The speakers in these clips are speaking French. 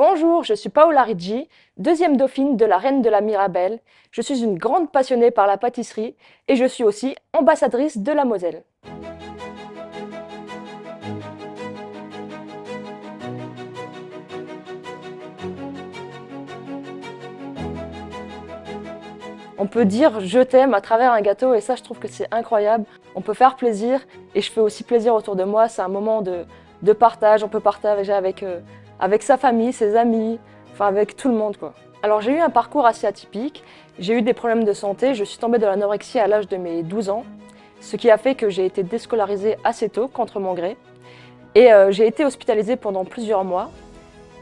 Bonjour, je suis Paola Riggi, deuxième dauphine de la Reine de la Mirabelle. Je suis une grande passionnée par la pâtisserie et je suis aussi ambassadrice de la Moselle. On peut dire « je t'aime » à travers un gâteau et ça je trouve que c'est incroyable. On peut faire plaisir et je fais aussi plaisir autour de moi. C'est un moment de partage, on peut partager avec sa famille, ses amis, enfin avec tout le monde quoi. Alors j'ai eu un parcours assez atypique, j'ai eu des problèmes de santé, je suis tombée de l'anorexie à l'âge de mes 12 ans, ce qui a fait que j'ai été déscolarisée assez tôt contre mon gré et j'ai été hospitalisée pendant plusieurs mois.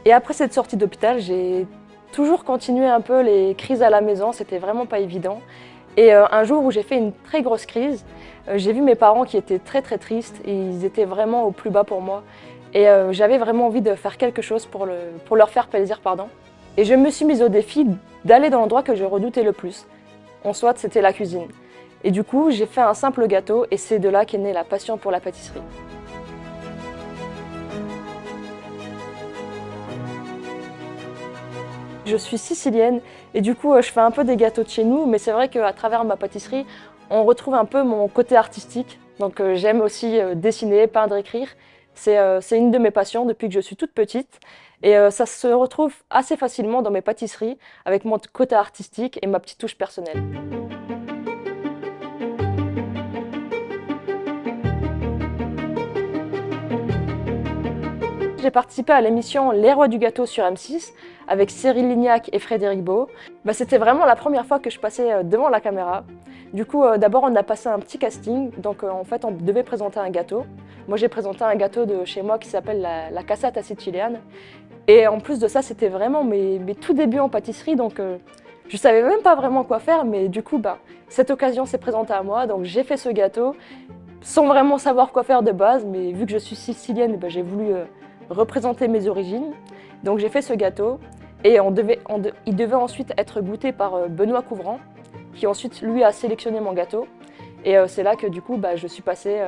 Et après cette sortie d'hôpital, j'ai toujours continué un peu les crises à la maison, c'était vraiment pas évident. Et un jour où j'ai fait une très grosse crise, j'ai vu mes parents qui étaient très tristes et ils étaient vraiment au plus bas pour moi. Et j'avais vraiment envie de faire quelque chose pour leur faire plaisir, pardon. Et je me suis mise au défi d'aller dans l'endroit que je redoutais le plus. En soit, c'était la cuisine. Et du coup, j'ai fait un simple gâteau et c'est de là qu'est née la passion pour la pâtisserie. Je suis sicilienne et du coup, je fais un peu des gâteaux de chez nous, mais c'est vrai qu'à travers ma pâtisserie, on retrouve un peu mon côté artistique. Donc j'aime aussi dessiner, peindre, écrire. C'est une de mes passions depuis que je suis toute petite. Et ça se retrouve assez facilement dans mes pâtisseries, avec mon côté artistique et ma petite touche personnelle. J'ai participé à l'émission Les Rois du Gâteau sur M6 avec Cyril Lignac et Frédéric Beau. C'était vraiment la première fois que je passais devant la caméra. Du coup, d'abord on a passé un petit casting, donc en fait on devait présenter un gâteau. Moi j'ai présenté un gâteau de chez moi qui s'appelle la cassata siciliane. Et en plus de ça, c'était vraiment mes tout débuts en pâtisserie, donc je savais même pas vraiment quoi faire, mais du coup, cette occasion s'est présentée à moi, donc j'ai fait ce gâteau sans vraiment savoir quoi faire de base, mais vu que je suis sicilienne, j'ai voulu représenter mes origines. Donc j'ai fait ce gâteau et il devait ensuite être goûté par Benoît Couvrant, qui ensuite lui a sélectionné mon gâteau. Et c'est là que du coup je suis passée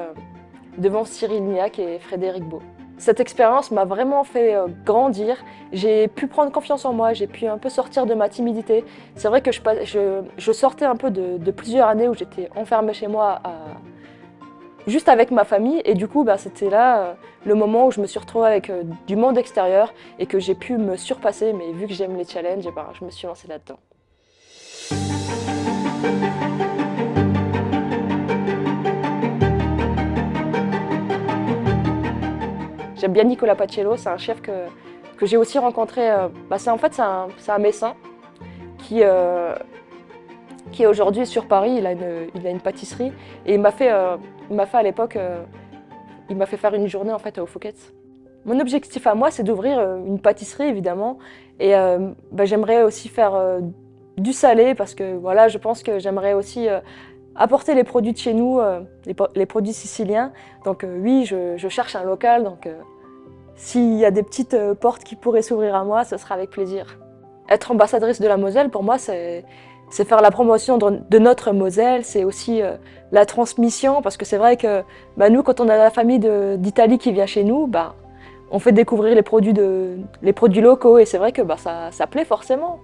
devant Cyril Lignac et Frédéric Beau. Cette expérience m'a vraiment fait grandir, j'ai pu prendre confiance en moi, j'ai pu un peu sortir de ma timidité. C'est vrai que je sortais un peu de plusieurs années où j'étais enfermée chez moi juste avec ma famille et du coup c'était là le moment où je me suis retrouvée avec du monde extérieur et que j'ai pu me surpasser, mais vu que j'aime les challenges, je me suis lancée là-dedans. J'aime bien Nicolas Paciello, c'est un chef que j'ai aussi rencontré, c'est un Messin qui aujourd'hui sur Paris, il a une pâtisserie et il m'a fait à l'époque, il m'a fait faire une journée en fait au Fouquet's. Mon objectif à moi, c'est d'ouvrir une pâtisserie évidemment et j'aimerais aussi faire du salé parce que voilà, je pense que j'aimerais aussi apporter les produits de chez nous, les produits siciliens. Donc oui, je cherche un local, donc s'il y a des petites portes qui pourraient s'ouvrir à moi, ce sera avec plaisir. Être ambassadrice de la Moselle, pour moi, c'est faire la promotion de notre Moselle, c'est aussi la transmission, parce que c'est vrai que nous, quand on a la famille d'Italie qui vient chez nous, on fait découvrir les produits locaux, et c'est vrai que ça plaît forcément.